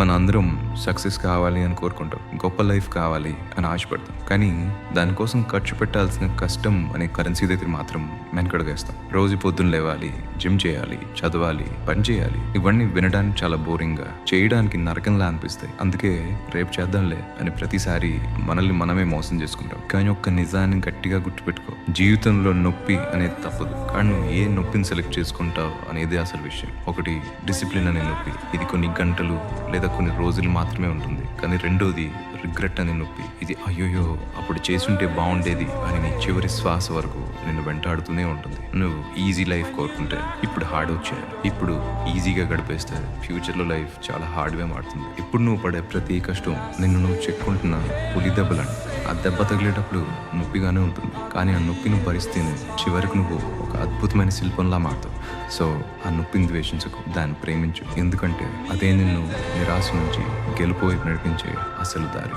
మన అందరం సక్సెస్ కావాలి అని కోరుకుంటాం, గొప్ప లైఫ్ కావాలి అని ఆశపడతాం. కానీ దానికోసం ఖర్చు పెట్టాల్సిన కష్టం అనే కరెన్సీ దగ్గర మాత్రం వెనకడుగేస్తాం. రోజు పొద్దున్న లేవాలి, జిమ్ చేయాలి, చదవాలి, పని చేయాలి. ఇవన్నీ వినడానికి చాలా బోరింగ్గా, చేయడానికి నరకంలా అనిపిస్తాయి. అందుకే రేపు చేద్దాంలే అని ప్రతిసారి మనల్ని మనమే మోసం చేసుకుంటాం. కానీ ఒక్క నిజాన్ని గట్టిగా గుర్తుపెట్టుకో, జీవితంలో నొప్పి అనేది తప్పదు. కానీ నువ్వు ఏ నొప్పిని సెలెక్ట్ చేసుకుంటావు అనేది అసలు విషయం. ఒకటి డిసిప్లిన్ అనే నొప్పి, ఇది కొన్ని గంటలు లేదా కొన్ని రోజులు మాత్రమే ఉంటుంది. కానీ రెండోది రిగ్రెట్ అనే నొప్పి, ఇది అయ్యోయో అప్పుడు చేసుంటే బాగుండేది అని నీ చివరి శ్వాస వరకు నిన్ను వెంటాడుతూనే ఉంటుంది. నువ్వు ఈజీ లైఫ్ కోరుకుంటే ఇప్పుడు హార్డ్ వచ్చేయాలి. ఇప్పుడు ఈజీగా గడిపేస్తే ఫ్యూచర్లో లైఫ్ చాలా హార్డ్గా మారుతుంది. ఇప్పుడు నువ్వు పడే ప్రతి కష్టం నిన్ను నువ్వు చెక్కుంటున్న పులి దెబ్బలాంటి. ఆ దెబ్బ తగిలేటప్పుడు నొప్పిగానే ఉంటుంది, కానీ ఆ నొప్పిని భరిస్తేనే చివరికి నువ్వు ఒక అద్భుతమైన శిల్పంలా మారుతావు. సో ఆ నొప్పిని ద్వేషించకు, దాన్ని ప్రేమించు. ఎందుకంటే అదే నిన్ను నిరాశ నుంచి గెలుపు వైపు నడిపించే అసలు దారి.